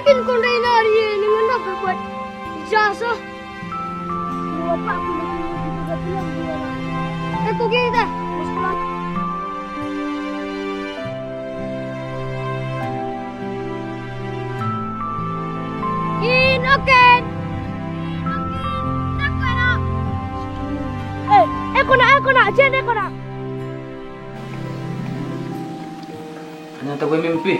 yakin kau dah lari ini mana buat ijazah? Bapak aku dah pulang dia. Kau kita sekolah. Inoken. Aku nak, jangan aku nak. Hanya tak gue mimpi.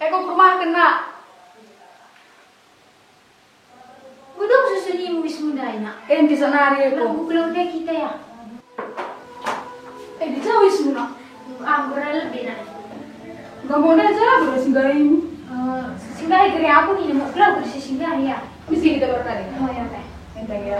Eko rumah kena. Di sana hari eko. Pulau deh kita ya. Di jauh semua. Anggur lebih nak. Gak mau aja boleh singgahin. Singgah dari aku nih mau pulau bersih singgah ya. Mesti kita berkali. Oh ya teh. Entah ya.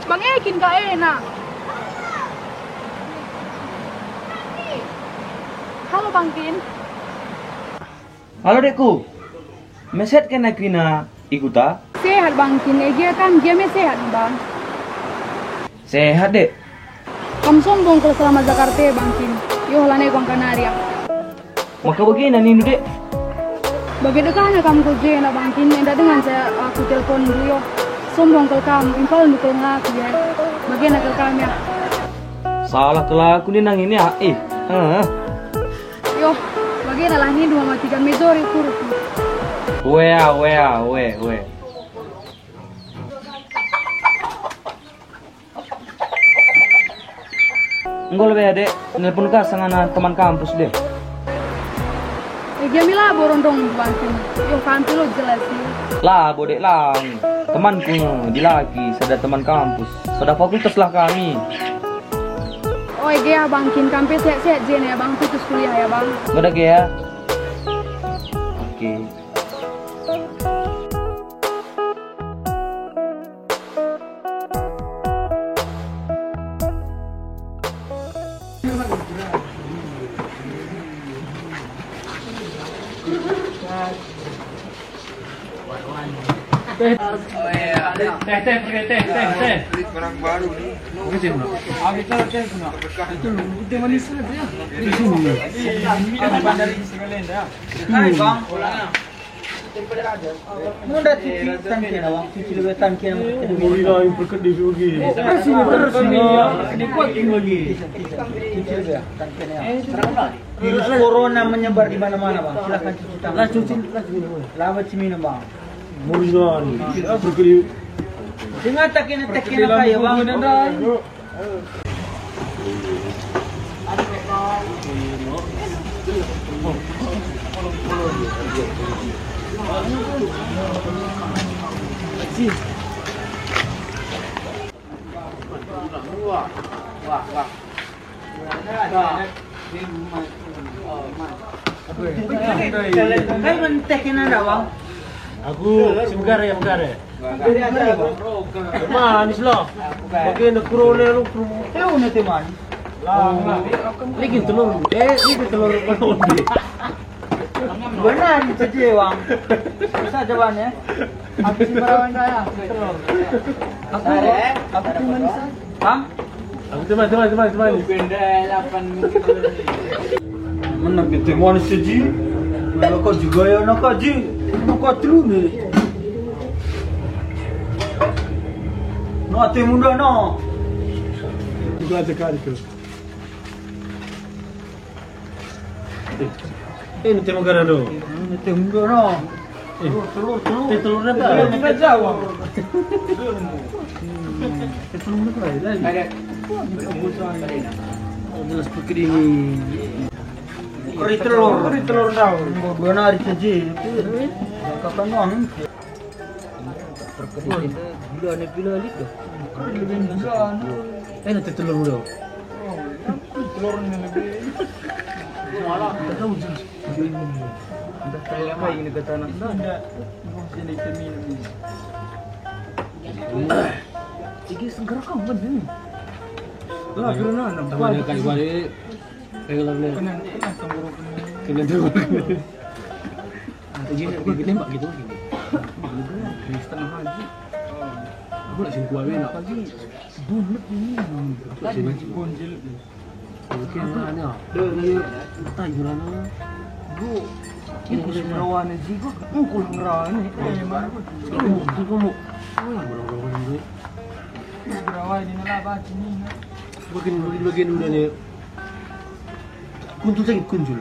Bang Ekin gak enak. Halo Bang Kin. Halo dekku. Meset kena kena ikuta? Sehat Bang Kin, dia kan diamnya sehat Bang. Sehat dek. Kamu sombong kalau selama Jakarta Bang Kin. Yo lane Bang Kanaria. Maka begini nih dek. Bagaimana kamu kerja Bang Kin? Enggak dengan aku telepon dulu yo. Sombong kalau kamu, impal untuk ngaku ya. Bagaimana kalau kamu ya? Salah kalau aku nih nang ini ah. Yo, bagaimana lah ini 2 3 mezori kurus. We. Enggak lebih adek, nelpon kah sama teman kampus deh. Dia mila borondong Bang Kin. Yo kantor lo jelas sih. Lah bodek lah. Temanku di lagi, sudah teman kampus, sudah fakultas lah kami. Oh iya Bang Kin, kampus sehat-sehat jen ya Bang, putus kuliah ya Bang. Nggak ada ya? Oke. Teh, barang baru nih. Itu manis aja. Ini dari sekalian dah. Bang, Munda cuci tangki nawang, cuci lebih tangki yang Mulai yang berkedip lagi. terus ini kuat lagi. Cuci lebih tangki virus corona menyebar di mana-mana bang. Silakan cuci tangan. Lah cuci lawat minum bang. Mulai berkedip. Dengan takin apa ya bang? Kayak mentekin ada bang. Aku sebentar ya. Manis lah. Pakai nak corona lu. Nanti man. Lagi telur. Ini telur koloni. Benar cuci bang. Bisa coba ya. Habis berawan saya. Aku cuma bisa. Bang. Aku teman. Mana kita manis saja. Nak juga ya nak aja. Nak terus ni. Nak muda nak. Juga sekali tu. Ini temu gara tu. Nanti muda nak. Telur. Telur apa? Kita jawab. Telur apa? Ada. Jelas seperti ini. Kari telur dah. Benar saja. Kakak nuang. Bila lihat. Nanti telur muda. Telur ni lebih. Tahu je. Dah ini ke tanah. Dah. Sini kita minum. Jadi segar kan benar. Lah kerana Taman kali balik. Regular ni. Kena tu. Jadi nak pergi tembak gitu. setengah haji. Aku nak sini kuat nak pagi. Bulat ni. Haji bonjil. Okey lah ni. Dia tak gurana. Bu. Ini rawan ni juga. Ungkul rawan ni. Mana pun. Tu kamu. Orang ni. Rawan ni nak baca ni. Bagian udah ni. Kunjul sakit kunjul.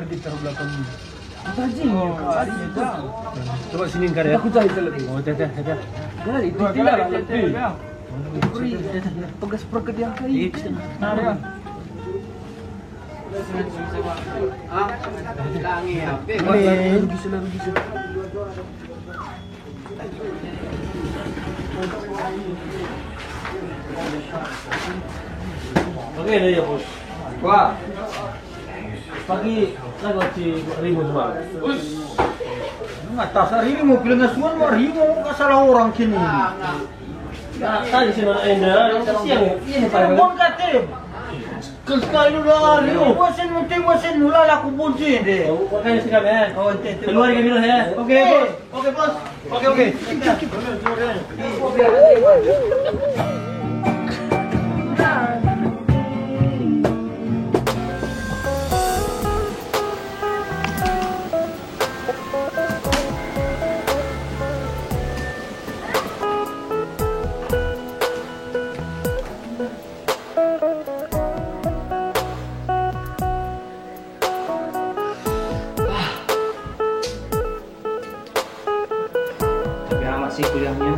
Gitar belakang ni. Haji. Coba sini kar ya. Aku cari lebih. Oh, dah. Dah itu tidak lah lebih. Pegas perket yang kali. Nah, Oke dah ya bos. wah. Pagi lagi si ribu semua. Nggak tahu hari ini mobilnya semua mau ribu nggak salah orang kini. Tadi sih mana Enda, siang ini paling. Bon kate. Sekali udah lu. Bosen lu lah aku bunci deh. Makanya sekarang ya. Oh, Keluar kami dulu ya. Oke, bos. Oke, bos. Oke. Tapi amat sih kuliahnya.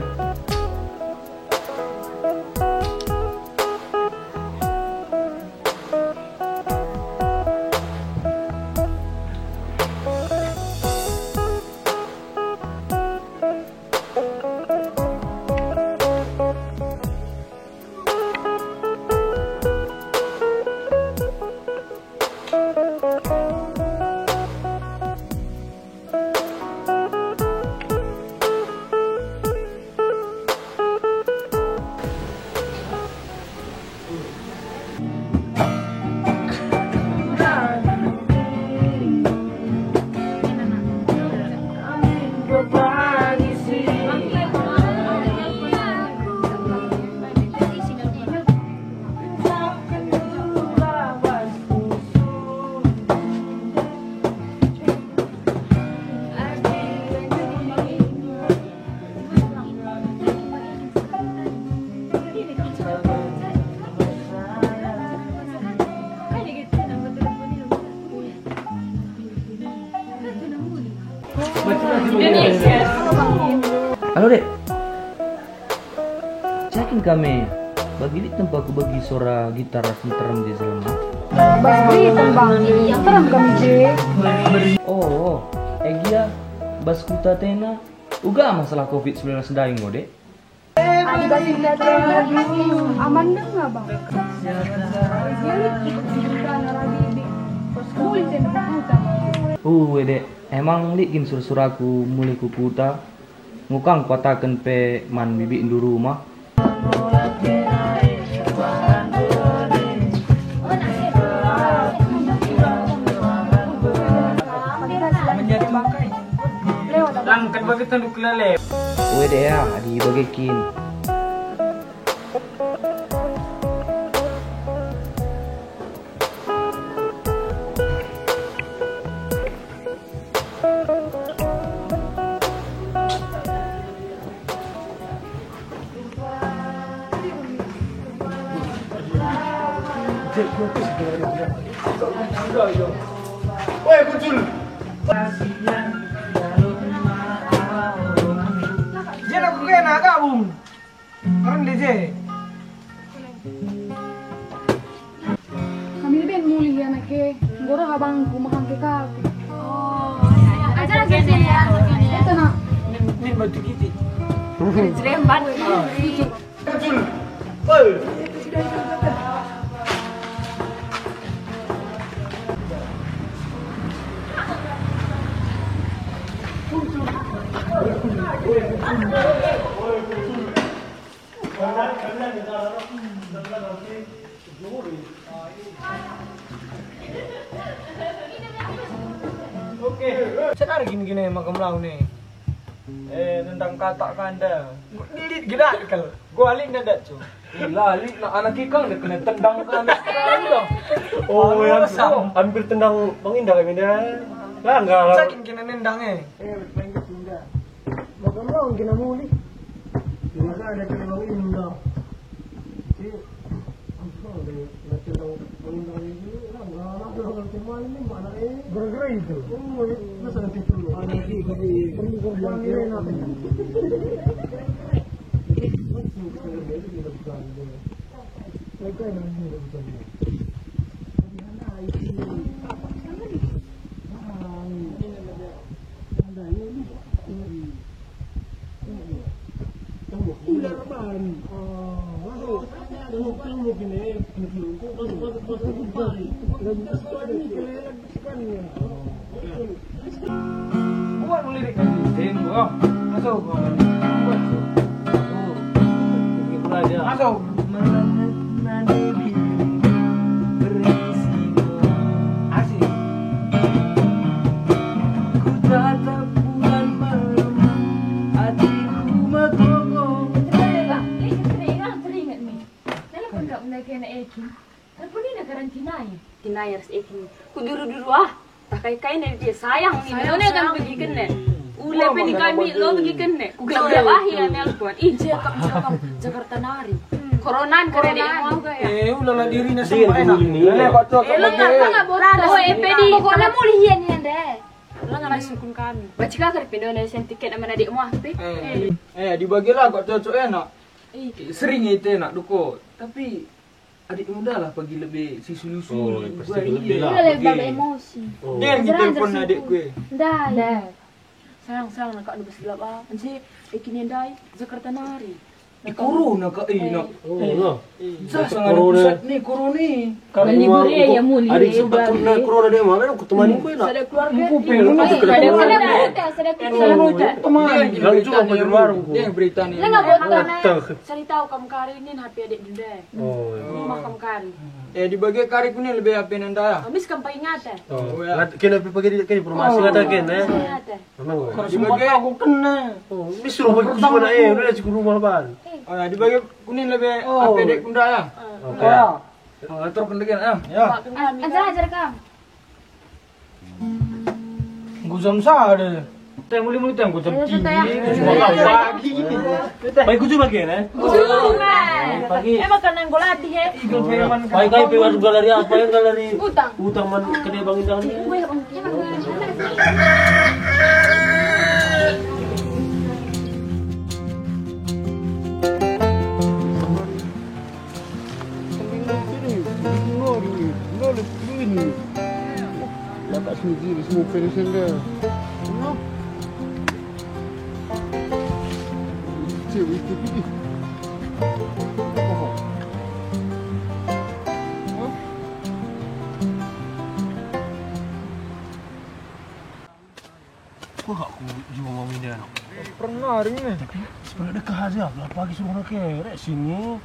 Halo dek, yakin kami bagi di tempatku bagi suara gitar senteram di sana. Bagi tembang yang terang kami je. Oh, Egia, bas kuta tena, uga masalah COVID-19 daing mo dek. Adi basi lagi aman dah nggak bang? Jadi kita lagi di pos kulit yang berputar. Dek, emang likin sur-suraku mulai kukuta, ngukang kuatakan pe man bibi indu rumah. Langkat bagi tanduk lele. Dek ya, adi bagikin. Woi, kucul. Jangan aku kena agak bung. Keren deh je. Kami ben muli ya nake, gora abang ku makan ke kafe. Oh, aja lagi sini ya. Itu nak. Ini batu kiti. Serembat. Kucul. Woi. Oke, sekarang gini-gini makam lau nih. Tentang kata kanda. Lilit gerak kalau. Gua alik nada cu. Gila, Lik, nak anak ikang dia kena tendang kan sekali dah. Oh, yang hampir tendang Bang Indah kami dah. Lah enggak. saking kena nendang main ke Sunda. Makam lau kena muli. Masa ada kena mau Indah. Gara-gara itu. Masa nanti dulu. Nanti buat melirik kan, masuk kau. Asik. Ku tatap bulan malam, hatiku bergogo. Teringat nih. Dalam pun tak mulai kena Ekin. Tapi ni nak karantina ya. Tina harus Ekin. Ku duru-duru pakai kain dari dia sayang nih. Lo ni akan pergi kena. Ule pe ni kami lo pergi kena. Ku gelap ya nelpon. Ih, cakap Jakarta nari. Koronan keren mau ya. Ulala diri na semua enak. Lele kok cocok Lo enggak boran. Oh, di. Pokoknya mau lihat ni anda. Lo enggak sukun kami. Baca kagak pindah dari sen tiket sama adik mu pe. Dibagilah kok cocok enak. Sering itu enak duko. Tapi adik muda lah pergi lebih sisul-usul. Pasti lebih lah. Boleh bawa emosi. Dia yang telepon adik gue. Dah. Sayang nak ada bersilap Anci Ekin yang dai Jakarta nari. Corona ka nak. Oh, Sangat pusat ni corona ni. Libur ya muli. Adik sempat kena corona dia mah, kan aku temani kau nak. Ada keluarga. Aku pengen teman. Lalu cuma pergi warung. Dia yang berita ni. Lah enggak botan. Cari tahu kamu kari ini HP adik Dinda. Oh. Rumah kamu kari. Dibagi kari ni lebih apa nanda ya. Kami sekampai ingat. Oh. Kena pergi ke informasi kata kan eh. Memang. Dibagi aku kena. Oh, ni suruh pergi ke mana udah cukup rumah ban. Dibagi kuning lebih apa adik kunda ya. Okey. Terus kendekan ya. Ajar kamu. Guzam sa ada. Teng muli teng guzam tinggi. Pagi. Baik kucu bagi eh. Pagi. Makanan golati he. Baik kau pergi galeri apa yang galeri? Utang. Utang man kedai Bang Indah ni. Dapat sendiri semua operation dia. Cik, itu pergi. Kau tak aku jual Bang Indah nak. Pernah hari ni. Sebenarnya dekat aja, lah pagi suruh nak kerek sini.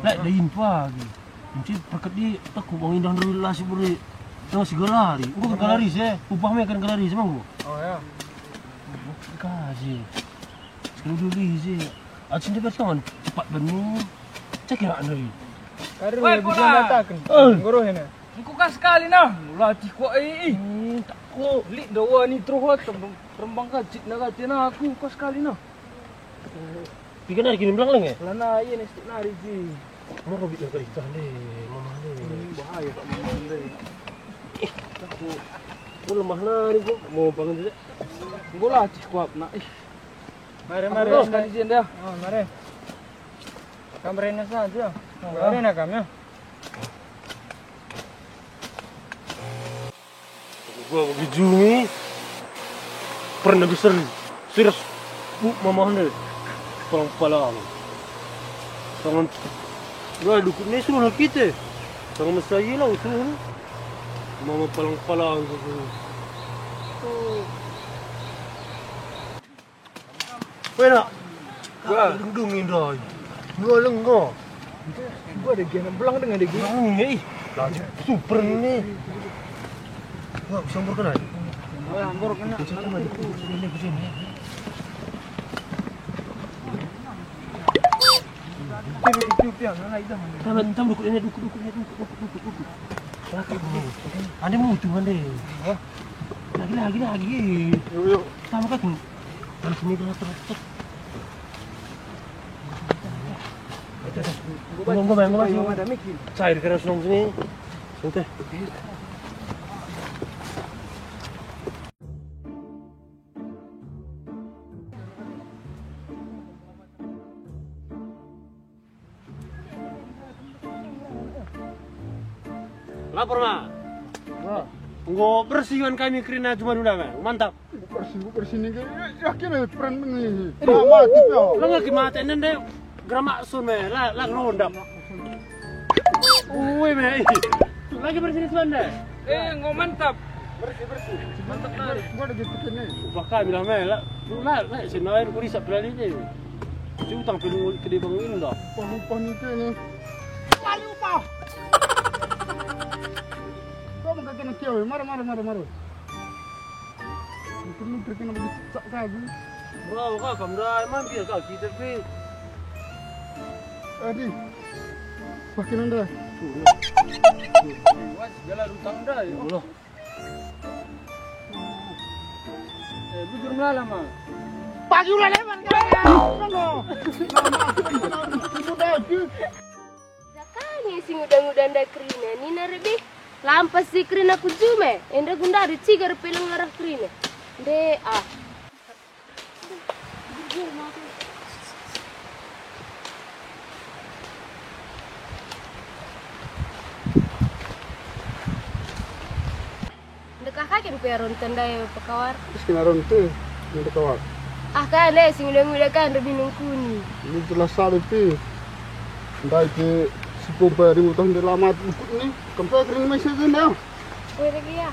Lah dah pagi. Nanti perkat di aku Bang Indah dulu lah si beri. Tengok si galari. Kau kan galari sih. Upah me kan galari semang kau. Oh ya. Kasih. Sekali dulu sih. Acin dia bersawan cepat benar. Cek nak ni. Kari bisa datang. Guru ini. Engkau kan sekali nah. Latih kuat tak ko lik dawa ni terus rembang kacit nak katina aku kau sekali nah. Pikan hari kini belang lagi. Lana ye ni stik nari ji. Mau robit nak kerja ni. Mama ni. Bahaya tak mama ni. Aku lemah lah ni kau. Mau bangun je. Bola latih kuat nak. Mari sekali je dah. Mari. Kameranya saja. Mari nak kami. Gua begitu ni pernah besar serius bu mama ni palang palang tangan gua dukut ni suruh kita tangan mesai lah suruh mama palang palang tu Wena gua dungdungin dah gua lengo Gua ada gena belang dengan dia gena. ni super ni wah, sambur kena. Oh, sambur kena. Ini begini. Tiup-tiup yang naik dah. Tam dukut ini dukut. Ande mau tu ande. Lagi. Yuk. Sama kan. Dari sini kena terus. Gua masih ada mikir. Cair kena senang sini. Santai. Lapor mak. Gua bersihkan kami kerana cuma dulu mak. Mantap. Bersih ni ke? Yakin peran ni. Mati Lo kau. nggak kimata ini deh. Gramak sun me, lah ngerondap. Woi me, lagi bersih ni suan deh. Ngau mantap. Bersih. Mantap nari. Gua ada gitu ni. Upah kami lah me, lah sinain kuri sap pelali ni. Si utang pelung ke dia bangun dah. Upah ni kena. Kali upah. Kau mau kena kiau, marah. Perlu terkena begitu tak kaki. Bro, kau kamera emang biar kau kita pi. Adi. Pakai anda. Wah, jalan utang dah. Allah. Bujur lama. Pagi ulah leman kau. Zakani sing udang-udang da krina ni narbe. Lampas si krina kujume. Enda gunda ada cigar pelang arah krina. De ah. Kakak kan peron tandai pakawar. Terus kena ronte, nanti kawat. Ah kan le sing udah kan lebih nungkuni. Ini jelas salah pi. Ndai ke si pompa ribu tahun dia lama ikut ni. Kampai kering mesej ni dah. Woi lagi ya.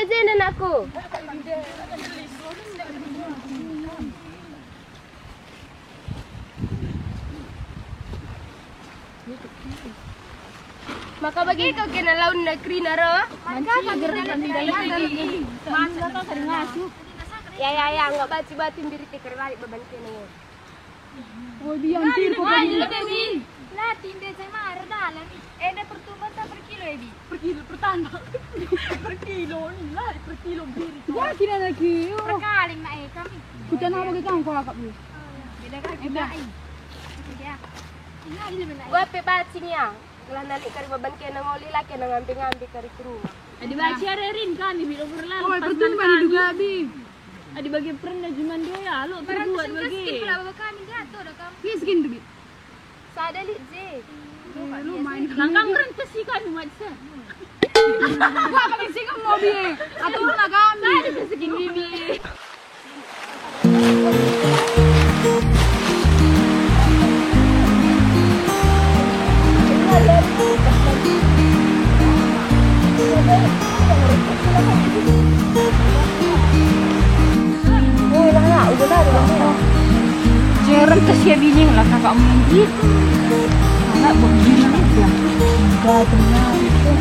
Jenda aku. Maka bagi kau kena laun negeri nara. Maka gerak di dalam lagi. Masa kau sering masuk. Ya, enggak baci-batin diri tikar balik beban kena. Oh, biang tir ko kami. Lah, tinde saya marah dah lah ni. Ada pertumbuhan tak per kilo Ebi? Per kilo per tanah. Per kilo ni lah, per kilo biri. Wah, kira lagi. Per kali mak kami. Kita nak bagi kang ko akak ni. Beda kan kita ai. Ya. Ina ini benar. Gua pe bacing ya. Lah nanti kari beban kena ngoli lah kena ngambil kari ke rumah. Adi baca rin kan di bilo berlalu. Oh, pertumbuhan juga bi. Adi bagi pernah cuman dia ya, lo perbuat bagi. Kalau kami jatuh dah kamu. Kiskin tu bi. Sada li je. Lu main Langkang rentes sih kan macam. Apa kami sih kamu mau bi? Atau nak kami? Ada segini bibi. Jarang kasih bini lah kakak mungkin. Anak begini aja. Enggak benar itu.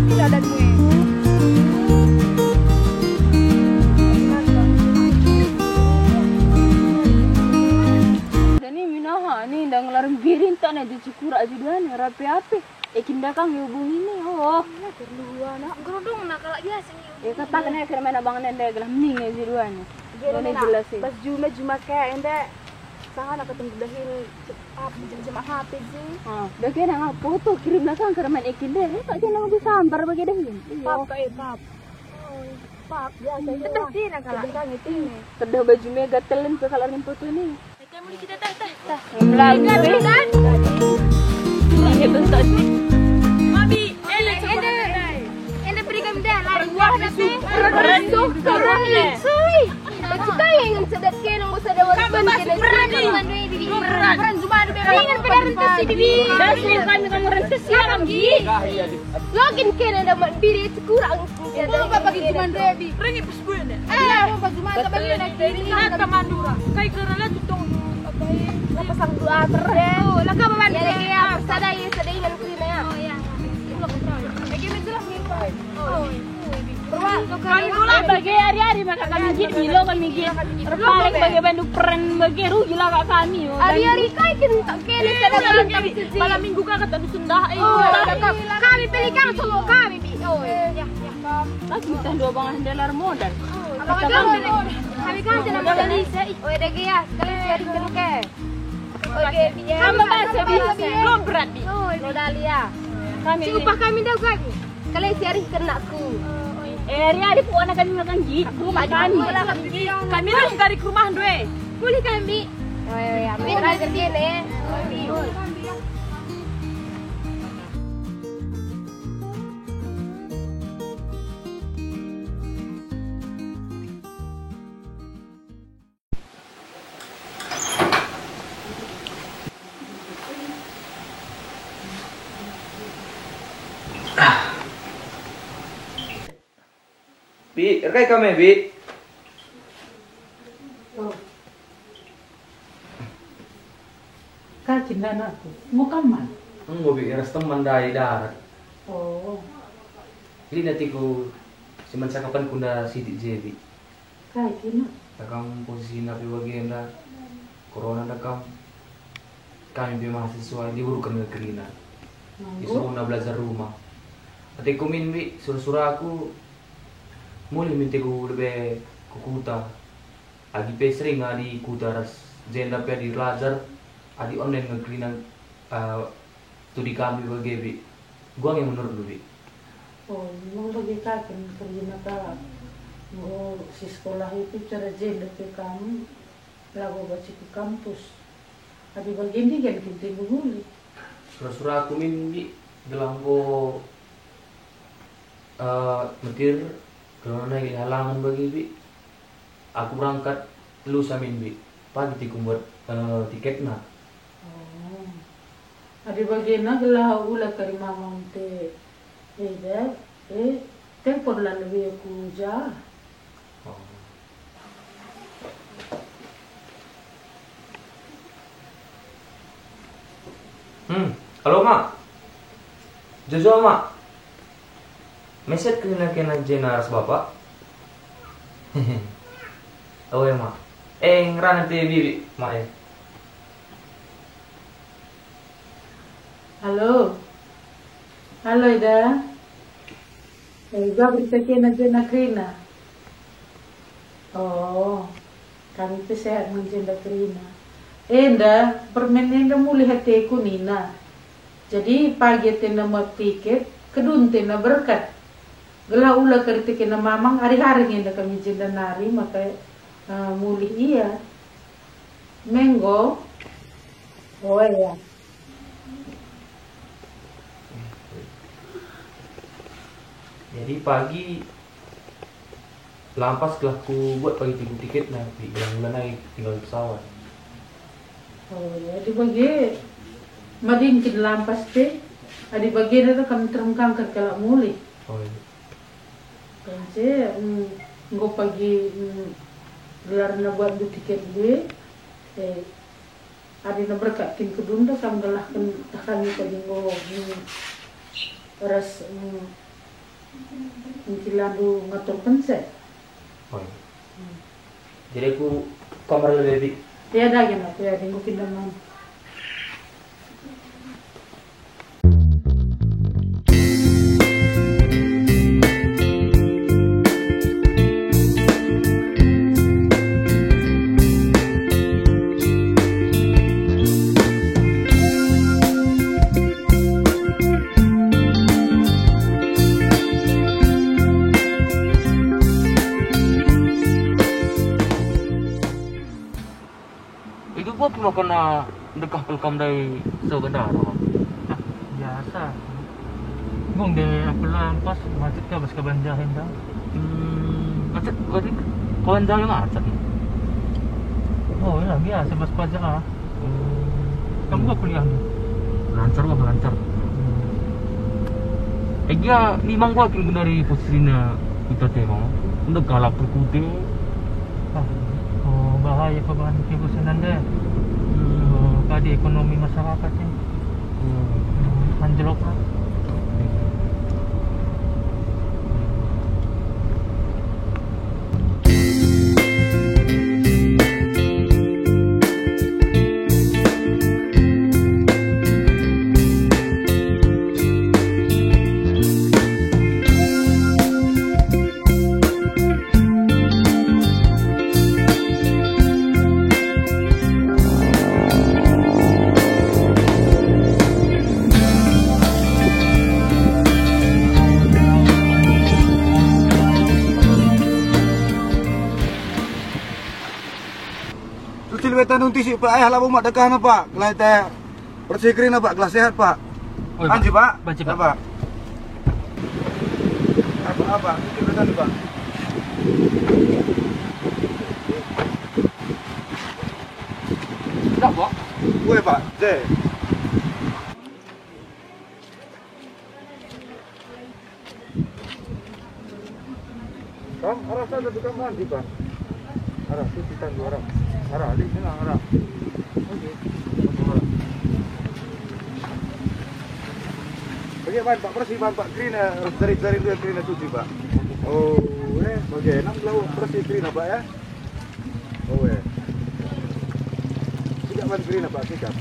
Tidak ada gue. Dan ini minaha ni dah ngelarang birin tak nak dicukur aja dua ni rapi-rapi. Kinda kang hubungi ni oh. Perlu anak gerudung nak kalau biasa ni. Ya kata kena kira mana bangan anda gelah mending aja dua ni. Ini jelas sih. Bas juma kayak anda. Sangat nak ketemu dahil jemaah hati sih. Dah kena ngap foto kirim belakang kira main kinda. Tak kena ngap sambar bagi dahil. Pap kayak pap. Pap biasa itu. Betul sih nak kalau. Kedah baju mega telen ke kalau foto ni. Kamu ni kita tak. Melang kan? Ini bentuk ni. Mami, ende beri kami dah lah. Rendah kerana. Kita yang sedap kena usah ada orang kena. Peran cuma ada peran rentas si bibi. Dah sih kami kamu rentas ya kami. Login kena ada biri kurang. Apa bagi cuma Rebi? Rengi pas gue ni. Apa cuma bagi nak kiri. Nak mandura. Kai kerana tutong. Pasang dua terus. Oh, lah kamu mandi. Ya lagi ya, sadai dengan kurina ya. Oh ya. Lagi menjelah ni. Oh. Kami pula bagi hari-hari maka kami gini lo kami gini. Terpaling bagi bandu peran bagi rugi lah kak kami. Hari-hari kai tak kena sadar Malam minggu kakak tak sendah. Kami pelikan semua kami bi. Oh ya. Lagi kita dua bangan dalar modal. Kami kan jangan beli saya. Oh lagi ya, sekali cari ke. Oke, dia. Sama bahasa bisa. Belum berat bi. Oh, modal ya. Kami. Upah kami dah kami. Kali cari kena ku. Hari-hari pun anak kami makan git. Rumah kami. Kami lah cari ke rumah dua. Boleh kami. Oh ya, mitra kerja ni. Bi, rekai kami, Bi. Kaki anakku, mau kaman? Enggak, Bi, ras teman dari darat. Oh, Jadi nanti ku siman sakapan kunda sidik jebi. kaki nak. Takang posisi nabi bagian dah corona takang kami bi mahasiswa di burukan negeri na. Disuruh na belajar rumah. Nanti ku min Bi, suruh aku mulai minta ku lebih ke kuta. Adi pe sering adi kuta ras jenda pe di belajar adi online negeri na studi kami bagi Bi. Gua yang menurut lu Bi. Oh, mau bagi kaki kerja nakal. Mau si sekolah itu cara jenda ke kami, lagu baca ke kampus. Adi bagian ini kan kita beguli. Suruh aku min Bi gelang ko metir kalau naik halangan bagi Bi. Aku berangkat lusa min Bi. Pagi tiku buat tiket na. Oh, adi bagian nak gelah ulah kari mamang te, tempor lah lebih aku jah. Halo Mak. Jojo Mak. Meset kena jenaras Bapak. Oh ya Mak. Ngeran nanti Bibi, Mak ya. Halo. Halo Ida. Ida berita kena jenda Krina. Oh, kami itu sehat menjenda Krina. Enda, permen enda mulai hati aku Nina. Jadi pagi tena mau tiket, kedun tena berkat. Gelah ulah kerti kena mamang hari-hari enda kami jenda nari maka mulai iya. Menggo. Oh ya. Jadi pagi lampas telah ku buat pagi tiket nanti bulan naik tinggal pesawat. Oh ya, di bagi madin kin lampas teh, adi bagi itu kami terungkang kalau mulai. Oh iya. Kan saya nggak pagi gelar na buat du tiket gue, adi na berkat kin kedunda kami gelah kami pagi nggak ras mungkin lalu ngatur konsep. Oh iya. Jadi aku kamar lebih. Ya dah kan, ya di mungkin dalam. Itu gua pernah kena dekah pelkam dari sebentar. Biasa. Ngong deh aku lampas macet ka bas kabanjahin dah. Macet, berarti kawan jauh macet. Oh ya biasa bas pajak ah. Kamu gak kuliah nih? Lancar lah, lancar. Dia memang gua kira dari posisinya kita tengok. Untuk galak terkutik. Oh bahaya perubahan kebusanan deh. Pada ekonomi masyarakat ni. Anjlok lah. Silwetan nunti Pak ayah labu mak dekah na Pak. Kelai teh bersih kering na Pak, kelas sehat Pak. Oh, Anji Pak. Baca Pak. Apa? Apa? Silwetan Pak. Tidak, Pak. Gue Pak. C. Mana tiba? Arah, tu kita dua arah. Arah, di sini arah. Okey. Bagaimana Pak Persi, Pak Krina dari dua Krina cuci Pak. Oh, okey. 6 lau Persi Krina Pak ya. Oh, Sikap man Krina Pak, sikap.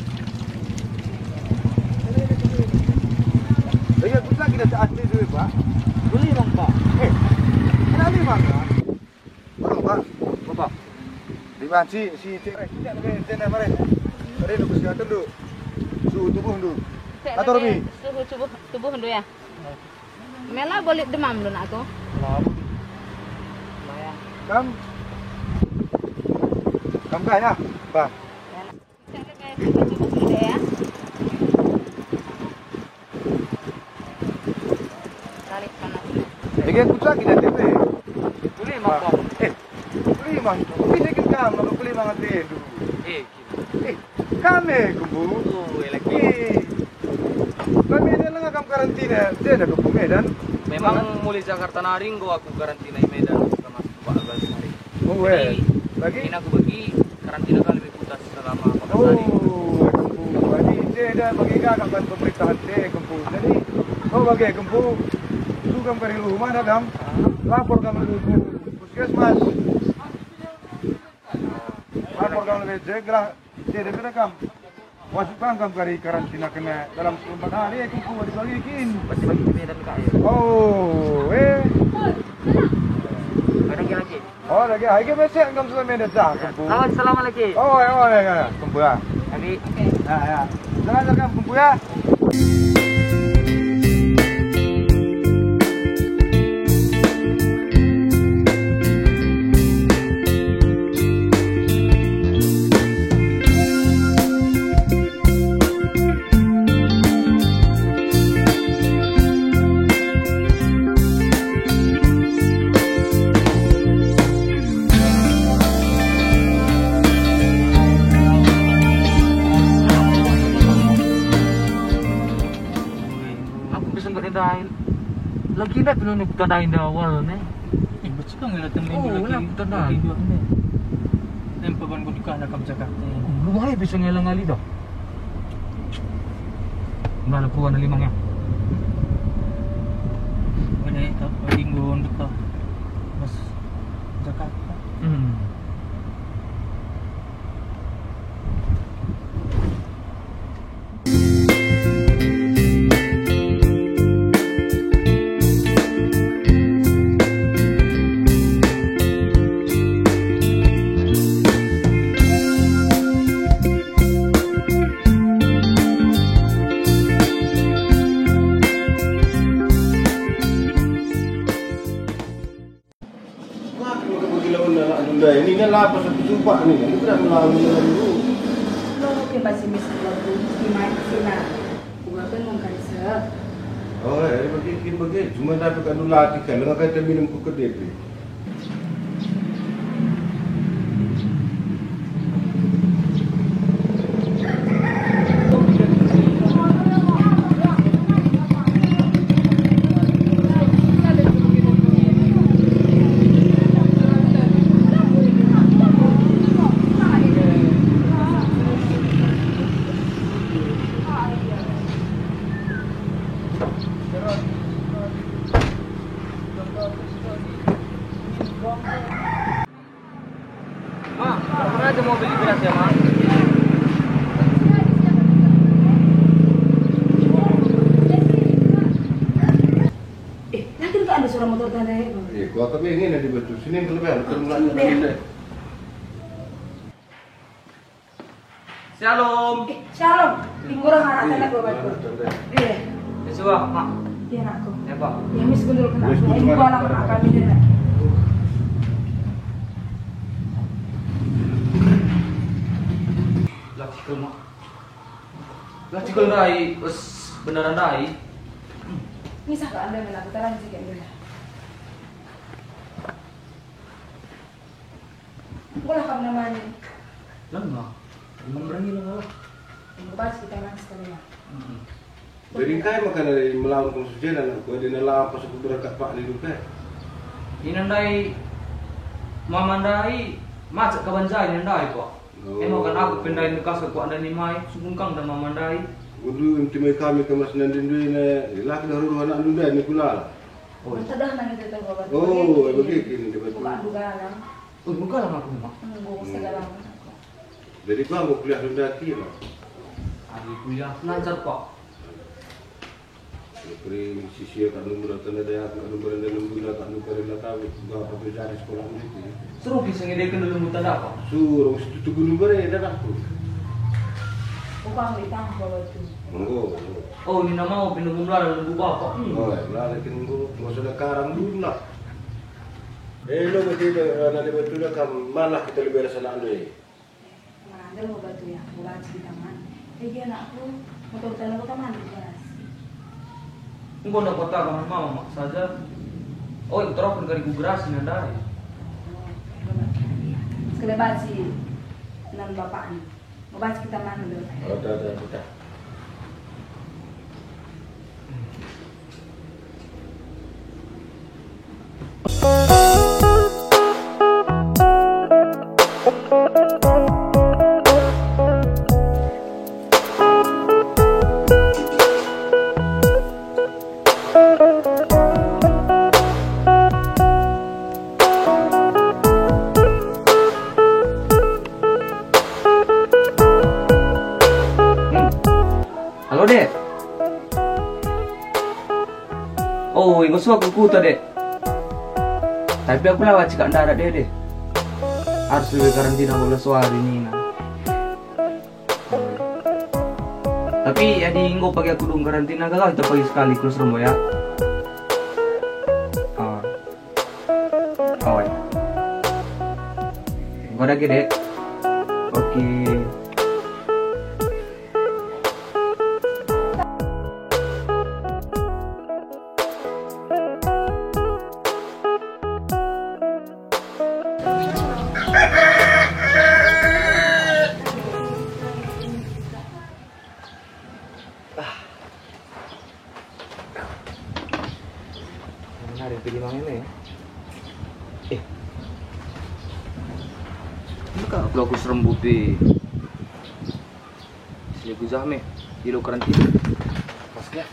Iya, kita asli dulu Pak. Beli bang Pak. Ada 5 kan? Berapa Pak? Berapa? 5 si tidak lebih tenda mari. Mari lu kesehatan dulu. Suhu tubuh dulu. Atau lebih? Suhu tubuh dulu ya. Mela boleh demam dulu aku. Kam kaya, Pak. Ya. Tarik panas. Dengan kucak kita tepe. Beli bang Pak. Beli mang. Bisa kita mau beli mang ate dulu. Kami kubu. Lagi. Kami ada lang kam karantina. Dia ada kubu Medan. Memang mulai Jakarta naring go aku karantina di Medan sama Pak Abbas hari. Oh, lagi Ini aku bagi karantina kali lebih putas selama 14 hari. Jadi dia ada bagi kakak pemerintahan dia kubu. Jadi bagi kubu. Itu kam kari rumah ada kam. Lapor kam dulu puskesmas. Lapor kam lebih segera. Dia ada kam. Masuk kam kari karantina kena dalam 4 hari kubu dibagiin. Pasti bagi di Medan kaya. Oh, Ada lagi. Oh, lagi. Hai ke mesej kam sudah Medan dah kubu. Selamat lagi. Oh, ya. Kubu ya. Lagi. Ya. Jangan kam kubu ya. Lagi na pinunod tanahin na awal na. Ba't ka nga natin Oo, wala akong tanahin. Nang paban ko di ka nakam Jakarta. Lumayan bisa nga lang ali daw. Nalakuha na 5 nga. Wala ito, linggo ka. Mas Jakarta. Ini kan lapas satu jumpa ni. Ini tidak melalui dulu. Lo ke masih mesti lagu di main sini. Gua kan mau kerja. Oh, bagi. Cuma dah pekan dulu latih kan. Dengan kata minum ke DP. Ma, pernah ada mau beli beras ya, Ma? Nanti nggak ada suara motor tanda ya? Gua tapi ini nanti betul. Sini yang kelebihan. Terus Shalom. Shalom. Tingurang anak tanda gua bantu. Iya. Yesua, Ma. Iya anakku. Ya, Pak. Ya mis gundul kena. Ini gua anak kami dia. Lah cikul rai, wes beneran rai. Misah ke anda melakukan lanjut kayak gini. Boleh kamu namanya? Lama. Memang berani lah. Yang bahas kita mana sekali ya. Jadi kai makan dari melawan konsujen anak gua di nelawan pas aku berangkat Pak di Dukai. Ini nandai mamandai macet kabanjai nandai kok. Emang kan aku pindahin bekas ke kuat dan nimai, sungkang dan mamandai. Udah intimai kami ke mas nandin dulu ini, laki dah rumah anak dulu ni pula. Oh, Sudah nang itu bawa. Oh, begini dia betul. Bukan dugaan. oh bukan lah aku mak. Segala. Jadi kau mau kuliah dulu lagi lah. Adik kuliah lancar kok. Beri sisi kat nombor tanda daya kat nombor dan nombor kat nombor dan tahu berapa tu jari sekolah ni. Seru bisa ngedekin dulu mutan apa? Suruh situ tu nombor dah aku. Bukan ditang bawa itu. Monggo. Oh, ini nama mau pindah mula dalam buku apa? Oh, lah lagi nunggu masalah karang dulu lah. Lo betul nanti betul kan malah kita lebih rasa nak ni. Mana ada mau batu ya, bukan cerita mana. Jadi anakku motor telepon ke mana beras. Enggak nak kota kamar mama mak saja. Oh, itu terus kan gerasi nandai. Sekali baci nan bapak ni. Mau baca kita mana dulu? Oh, dah. Halo dek. Oh, ikut suka kuku dek. Tapi aku lewat cakap darat deh. Harus lebih karantina bola suari ni nah. Tapi ya di inggo pagi aku dong karantina gagal kita pagi sekali terus rumah ya. Oh ya. Kau dah dek. Oke. Menarik pilih mang ini ya. Buka aku serembut di sini aku zahme di lo karantina. Pas ya.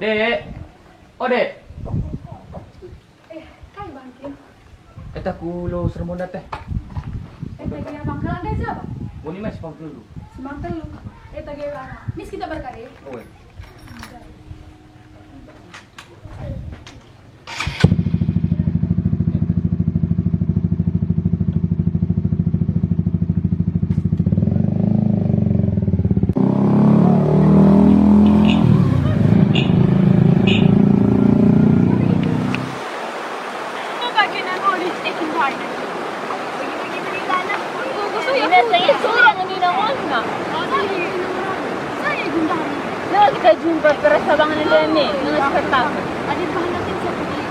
Dek, oh dek. Kai bangkin. Eta kulo sermon teh. Tagi bangkalan deh siapa? Boni mas pang dulu. Semantel lu. Tagi mis kita berkari. Oh. Kita jumpa persabangan ini dengan spektakel. Ada bahan natin sa pagkakas.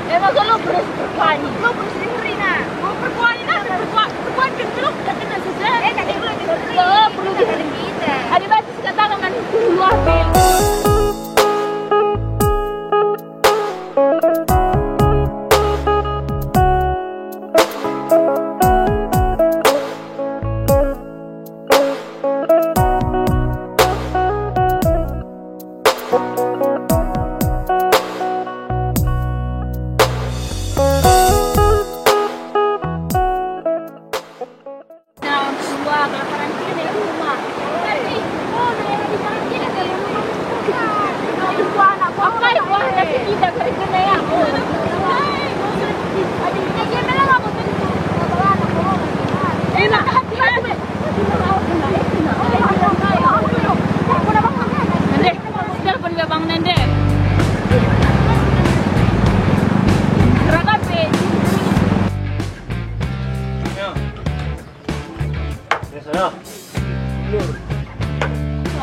Emang kalau beres berkuani. Lo terus dengerin na. Mau berkuani na, berkuani kan belum kita kena saja. Tadi udah dengerin. Lo perlu dengerin kita. Ada batas katakan kan luar bil.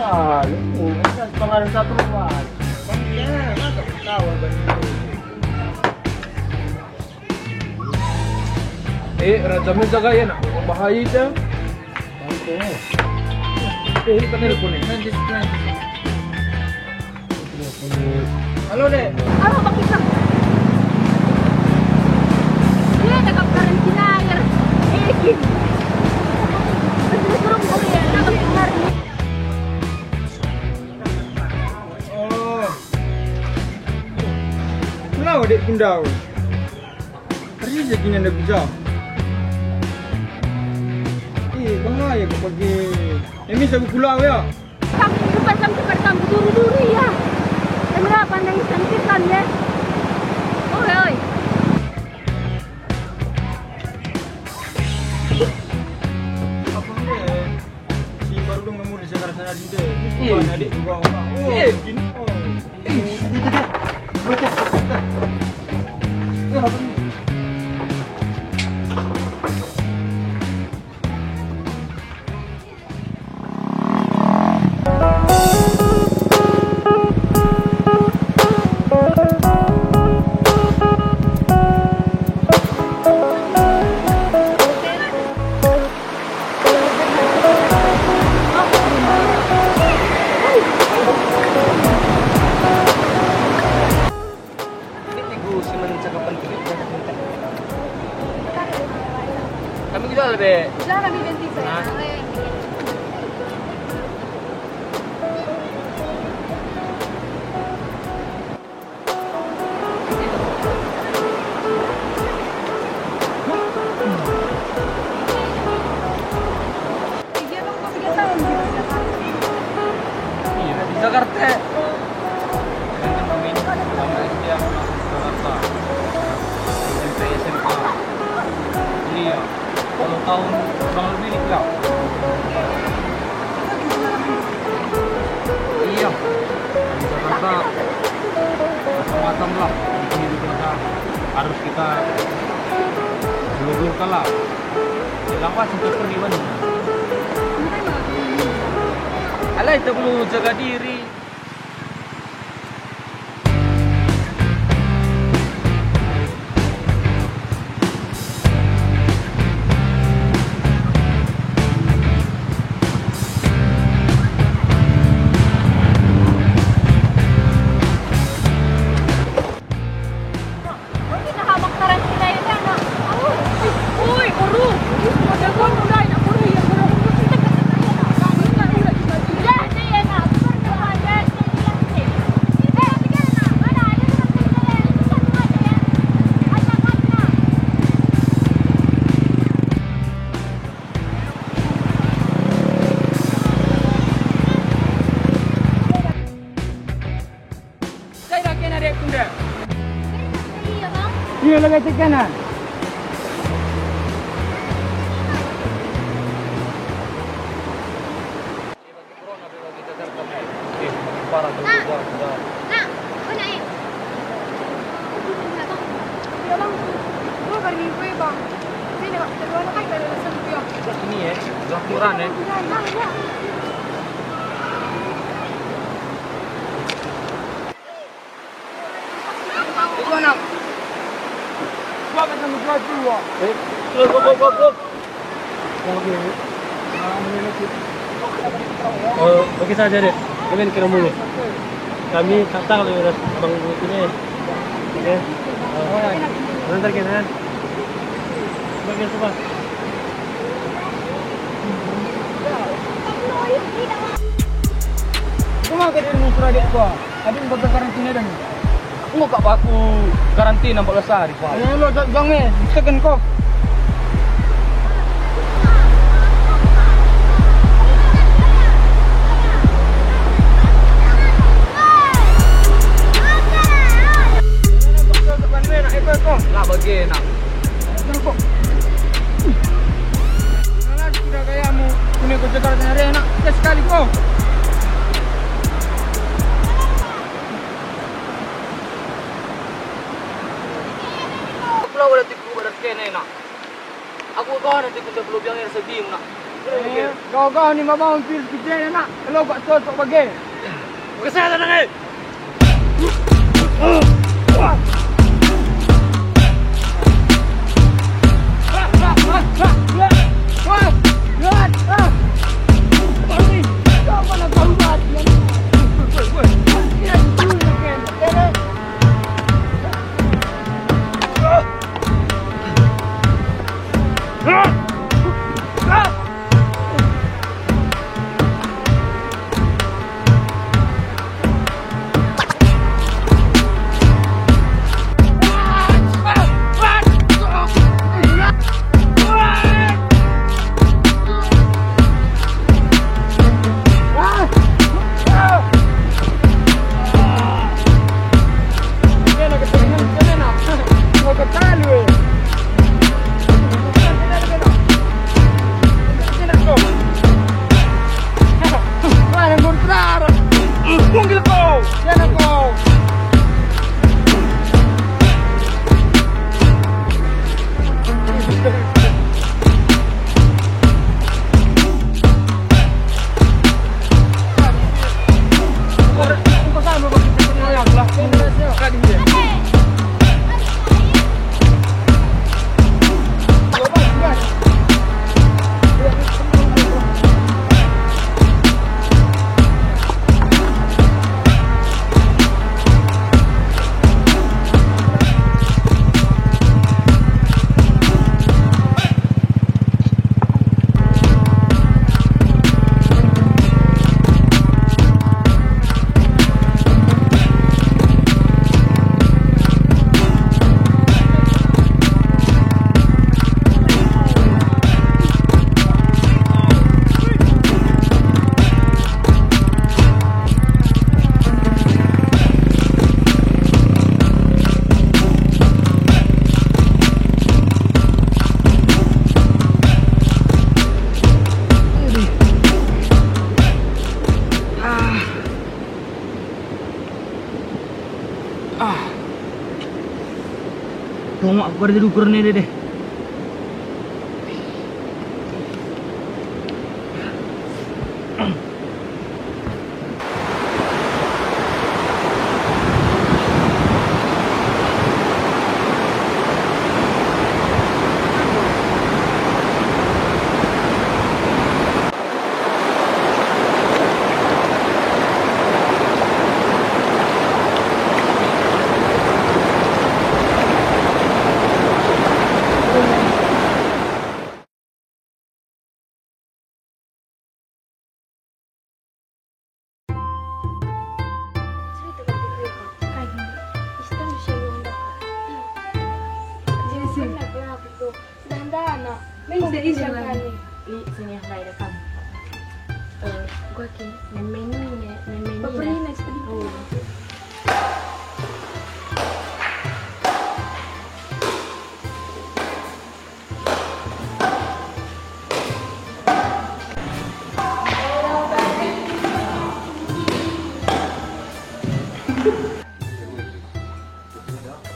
Pengaruh satu rumah. Iya, masa kawal bantu. Rajamnya jaga ya nak, bahaya itu. Ini kan telepon ni. Halo dek. Halo Bang Isam. Dia cakap karantina air. Gini. Suruh kau ya, nak dengar ni. Oh. Kenapa dek pindau? Kerja jadi anda bisa. Bahaya kau pergi. Ini saya pulau ya. Kami lupa sampai kamu duru-duru ya. Kamera pandang cantik kan ya. Oi oi. Apa ni? Si baru dong nemu di Jakarta sana juga. Bukan adik juga. Oh, gini. Kami kita lebih. Jangan kami ganti saya. Dia dong kok 3 tahun di Jakarta. Iya di Jakarta. Dengan kami sama SD aku masuk Jakarta. SMP SMK. Iya. Kalau tahun kurang lebih lah. Iya. Di Jakarta macam-macam lah. Di Jakarta harus kita dulu kalah. Kenapa sampai pergi mana? Alah kita perlu jaga diri. Iya lagi cek kanan. Ini ya, laporan ya. Itu anak. Bakit nang dua. Go. Oh, oke saja deh. Kalian kira mulu. Kami kata kalau udah abang ini. Oke. Nanti kanan. Bagian sebelah. Cuma ke dari musra dia kok. Ada yang bakal karantina dan. Enggak kak aku karantina 14 hari pak. Ya lo bang sekan kok. Nggak bagian. Kok. Nah, sudah kayamu. Punya ke Jakarta hari enak sekali kok. Pulau udah tipu pada kene nak. Aku kau nanti kita belum yang sedih nak. Kau ni memang feel kecil nak. Kalau buat sos bagi. Kesana nak. Tunggu aku ada ukur ni deh.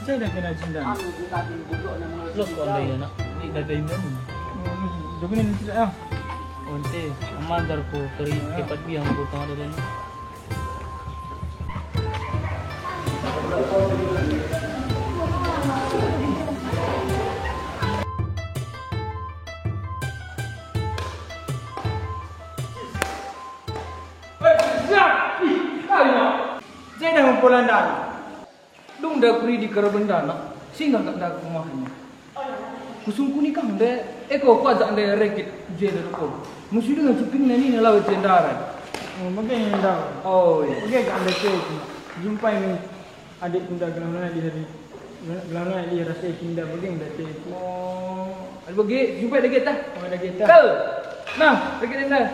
Saya dah kena cinta. Los kau ada ya nak? Ini dah ada ini. Jadi ni tidak ya. Onte, amadar ko kari tepat biang ko tengah ada ni. Saya dah mempolandan. Dong dah peri di kerabenda nak, singgah tak dah rumahnya. Kusungku ni kang deh, eko kuat dah rekit jadi rukun. Mesti dengan cuping ni lawan cendaran. Mungkin dah. Oh, iya. Mungkin kat anda tu jumpa ni adik tunda gelang di hari gelang di rasa kinda begini dah tu. Oh, ada bagi jumpa lagi tak? Oh dah kita. Kal, nah, lagi ni dah.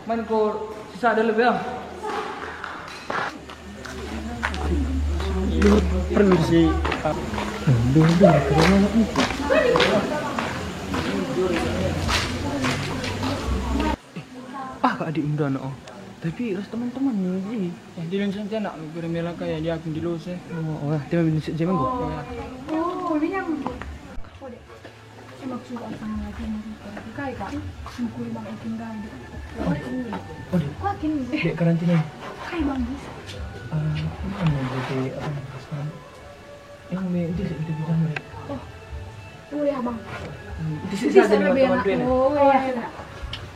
Man ko sisa ada lebih ah. Permisi. Dulu kerana nak ni. Adik muda nak. Tapi ras teman-teman ni. Dia lain saja nak kira mela kaya dia akan dilus eh. Oh, dia minum jaman go. Oh, ini yang. maksud asal lagi nanti kai kak mukul bang ikin gai deh Oh, dek. kok akin Dek karantina. kai bang bis Ano berarti apa sekarang? Yang may hindi sa ito bisa mo. oh ya bang Hindi sa sa mga teman ko. oh ya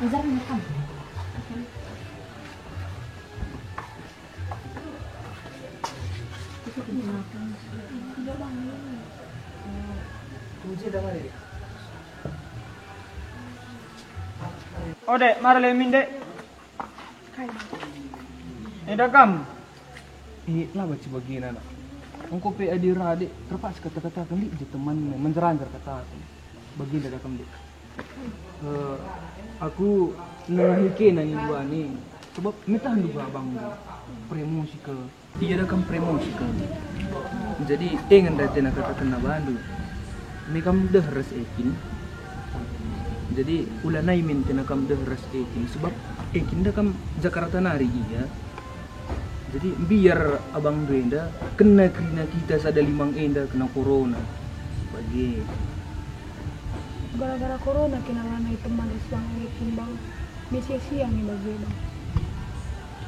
Azar makan Oh dek, mari lemin dek. Eda kam. Lah baca bagian anak. Engkau pe adira dek terpas kata-kata kan di teman menjeranjar kata. Bagi dah kam dek. Aku nahikin nani dua ni. Sebab minta juga abang promosi ke. Iya dah kam promosi ke. Jadi ingin dah tena kata kena bandu. Mikam dah res ekin. Jadi ulah nai minta kam dah res ekin sebab ekin dah kam Jakarta nari iya. Jadi biar abang Duenda kena kita sada limang enda kena corona. Bagi gara-gara corona kenalan na teman isbang ekin bang misi siang ni bagi bang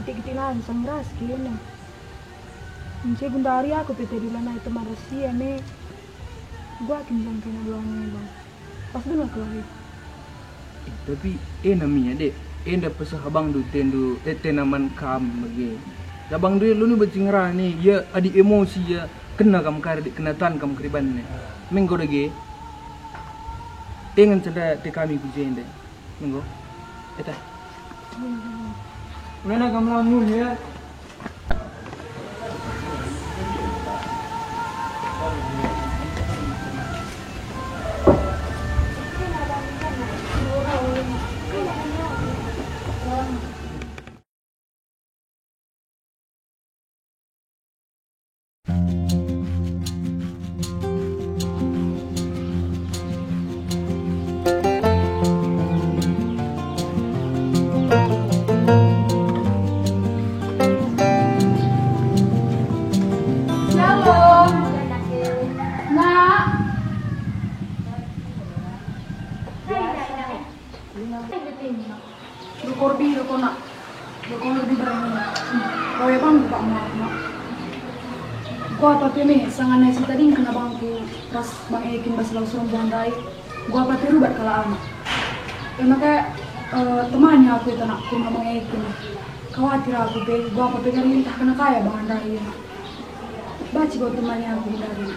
kita sangras kena Encik bundari aku pete di lana itu marasia ne gua kinjang kena doang bang pas dulu aku lagi tapi namanya dek enda pasah abang du tendu tenaman kam bagi abang du lu ni bercingra ni ya adi emosi ya kena kam kar kena tan kam kriban ne menggo dege ingin cenda te kami kujen deh menggo eta Mana kam lamun ya. Gua apa nih sangat nasi tadi kena bangku pas bang Ekin pas langsung rombongan dai gua apa rubat kala ama maka temannya aku itu nak ke bang Ekin khawatir aku be gua apa kan minta kena kaya bang dai baci gua temannya aku dari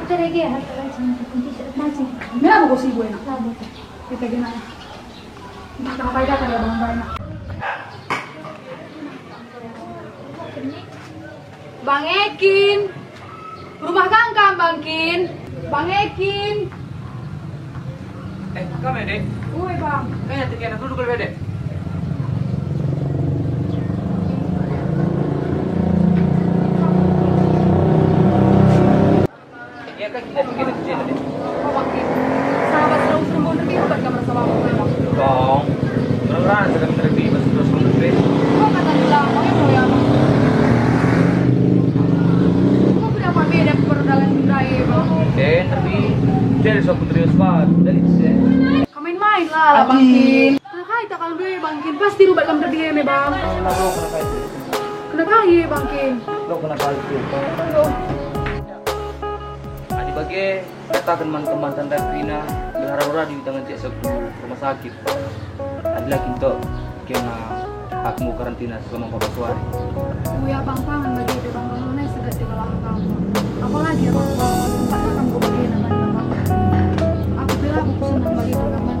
kita lagi harta kunci masih mana aku sih gue nak kita gimana kita kena kaya kaya bang dai nak Bang Ekin, rumah Kang Bang Kin, Bang Ekin. Kame dek. Gue bang. Nanti kena duduk lebih dek. Ya kan kita bikin kecil dek. Oh Bang Kin, sahabat selalu serembon lebih hebat kamar sama aku bang. Dong, beneran sedang terlebih terus dek. Kok kata bilang, makanya mau ya bang. Apa beda perdagangan budaya bang? Tapi dari soal putri Usman dari sih. Kamu main lah Bang Kin. Nah kita kalau dulu Bang Kin pasti rubat kamu terdiri nih bang. Kenapa ya Bang Kin? Lo kenapa itu? Adi bagi kata teman-teman tanda Krina berharap di tangan cek sebuah rumah sakit. Adi lagi untuk kena hakmu karantina selama 14 hari. Oh ya bang pangan bagi itu bang mana segat di dalam kamu. Apalagi ya bang tempat kamu gue bagi namanya bang. Aku bilang aku senang bagi kamu.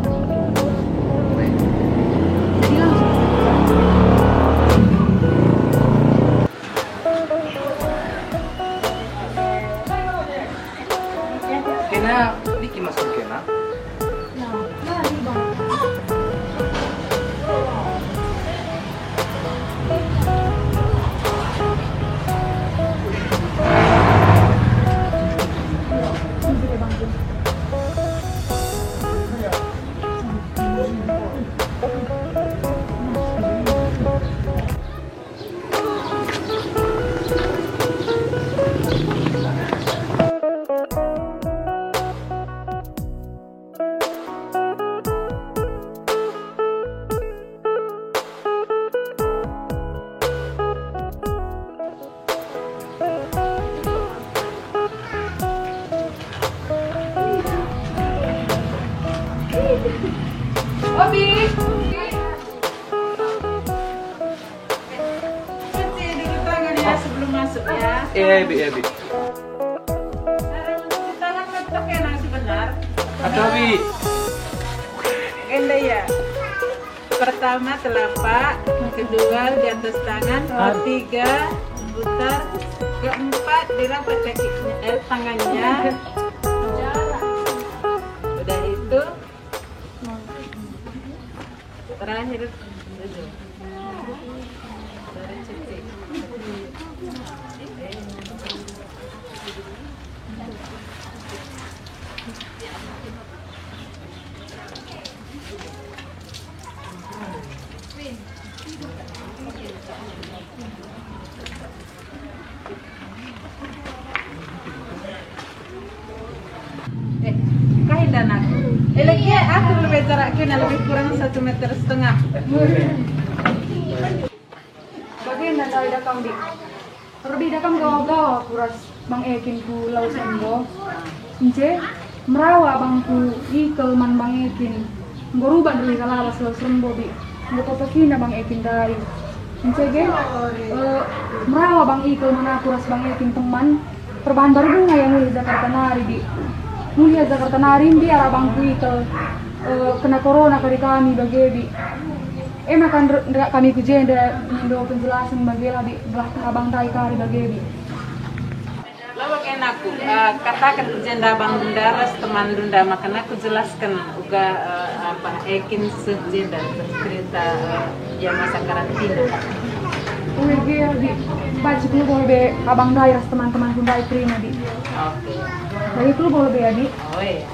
Jadi langsung. Kena dikit masuk kena. Nah, mari bang. masuk ya. Bi. Tangan letak enak sebenar. Atau Bi. Enda ya. Pertama telapak, kedua di atas tangan, ketiga putar, keempat dirapat kakinya, tangannya. Udah itu. Terakhir tujuh. Dari cetik. Kain dan aku. Lagi aku lebih jaraknya lebih kurang 1,5 meter. Bagaimana dari dakam di? Terlebih dakam gawa-gawa kuras Bang Ekin ku lau sembo. Ince merawa bangku ikel man Bang Ekin. Berubah dari kalawas lau sembo bi. Ngoko pekina Bang Ekin dari. Ince ge merawa Bang ikel mana kuras Bang Ekin teman. Perbahan baru bunga yang mulai Jakarta nari di. Mulia Jakarta narin di arah bangku itu kena corona kali kami bagi makan kami kujenda indo penjelasan bagi di belakang abang tai kari bagi Lo bagian aku katakan kujenda abang daras teman dunda makan aku jelaskan juga apa Ekin sejenda cerita yang masa karantina. Di baju lu boleh abang daerah teman-teman Hyundai Prima di. Oke. Jadi itu lu boleh adik. Oh iya.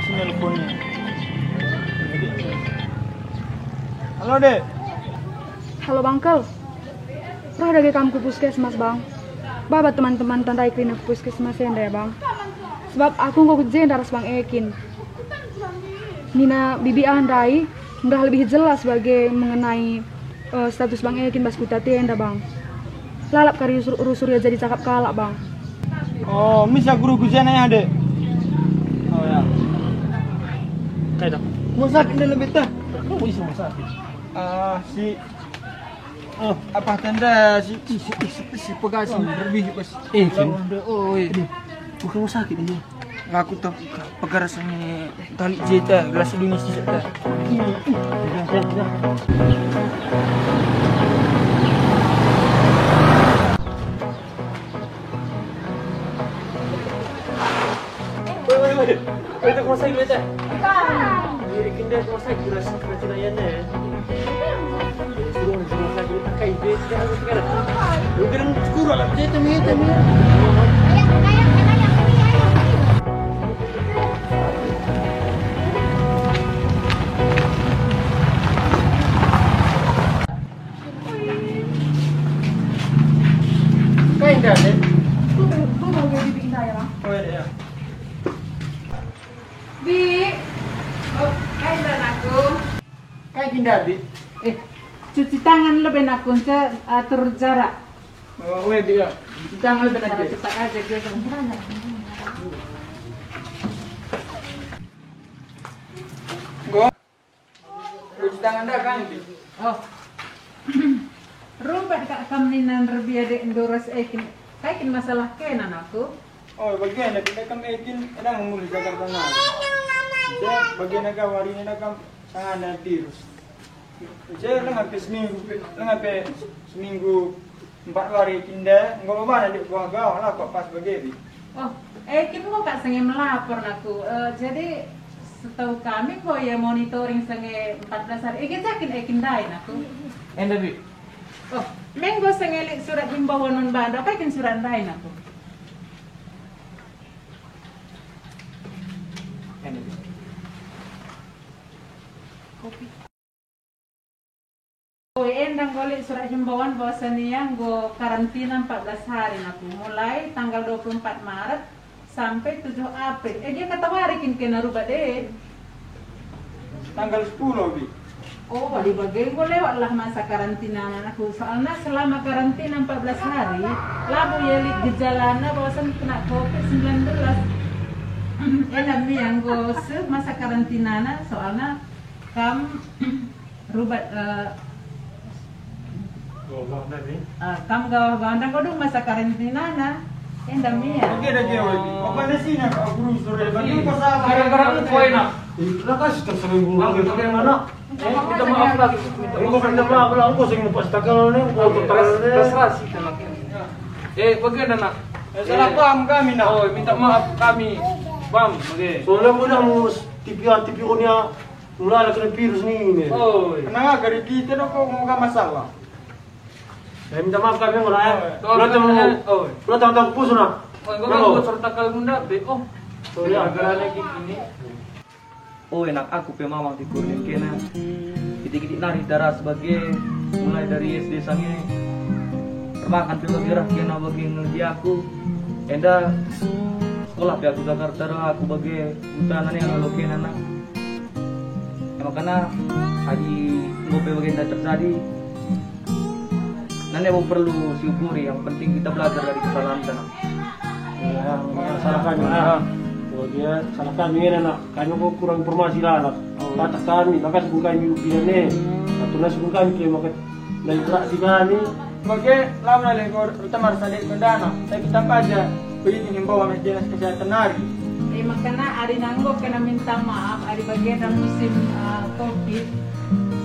Sini teleponnya. Halo Dek. Halo Bangkel. Pernah ada kamu ke puskesmas Bang? Bapak teman-teman tandai klinik puskesmas ya Bang. Sebab aku nggak kujen daras Bang Ekin. Nina bibi andai udah lebih jelas sebagai mengenai status Bang Ekin bas kuta tenda Bang. Lalap kari urus-urus jadi cakap kalak Bang. Oh, misa guru kujen ya Dek. Oh ya. Kayak dah. Mau sakit dalam betah. Kamu bisa mau sakit. Apa tanda si pegasi lebih pas. Ekin. Oh iya. Bukan mau sakit ini. Aku tak pegarasannya tali jeta gelas Indonesia dah. Woi, itu kau sakit beta. Diri kita kau sakit gelas keracunan ya. Suruh sakit tak kait beta harus sekarang. Lu kira kurang lah jeta ni. Kain dah, Dek. Tuh mau jadi bikin saya Bang. Oh ya. Bi, Kain dan aku. Kain pindah, Bi. Cuci tangan lebih aku atur jarak. Oh, weh dia. Jangan lebih Cara aja. cepat aja dia kan. Go. Cuci tangan dah kan, Bi. Oh. Rumpat kak kamninan lebih ada endoras Ekin. Ekin masalah kenan aku. Oh, bagian nak kita kam ekin ada ngumul Jakarta na. Jadi bagian nak wari ni nak sangat nanti terus. Jadi lang hampir seminggu 4 hari kinda ngolo mana dik gua gaw lah kok pas bagi. Oh, Ekin kok kak sengaja melapor aku. Jadi setahu kami kok ya monitoring sengaja 14 hari. Ekin dain aku. Enda Bi. Oh, menggo sengelik surat himbauan non banda, apa ikan surat lain aku? Enda Bi. Kopi. Oh, endang golek surat himbauan bahwasannya nggo karantina 14 hari aku, mulai tanggal 24 Maret sampai 7 April. Dia kata warikin kena rubah deh. Tanggal 10, Bi. Oh, di bagian gue lewatlah masa karantina anakku. Soalnya selama karantina 14 hari, labu yelik gejalana bahwasan kena COVID-19. Enak nih yang gue masa karantina soalnya Kam rubat kam gawah banda ko dong masa karantina na. Endam niya. Oke dah dia. Apa nasi nak guru sore bagi ko sa Gara-gara itu enak. Lakas tersering bulan gitu Bagaimana? Minta maaf lagi. Aku minta maaf lah, aku sing lepas takal nih, aku Terserah sih anaknya. Bagaimana nak? salah paham kami nak. Oh, minta maaf kami. Bam, oke. Soalnya mo na mo tipi ko niya mula kena virus nih. Oh, Kenapa dari kita dong kok muka masalah? Saya minta maaf kami nguraya. Oh, Lo tahu puso na. oh, gua buat serta kalau munda be. Oh, Soalnya gara lagi gini. Oh enak aku pemawang di kurnia kena kitik-kitik nari darah sebagai mulai dari SD sange permakan sebagai rakyat bagi ngerti aku enda sekolah pihak Jakarta aku bagi utanan yang lalu kena anak makanya hari ngopi bagian terjadi nanti mau perlu syukuri yang penting kita belajar dari kesalahan sana salah kami dia salah kami nak kami kok kurang informasi lah batas kami maka sebelum kami bilang nih atau nasi sebelum kami kayak makan dari interaksi kami Sebagai lama lekor utama sadek pendana, tapi kita aja begitu himbauan dinas kesehatan nari. Makanya hari nanggo kena minta maaf hari bagian musim COVID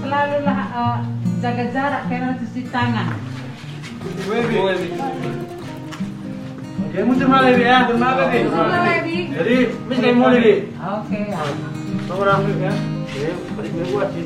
selalulah jaga jarak kena cuci tangan. Oke, muncul malah ya, terima kasih. jadi mis kayak mau nih Oke. orang ya balik buat sih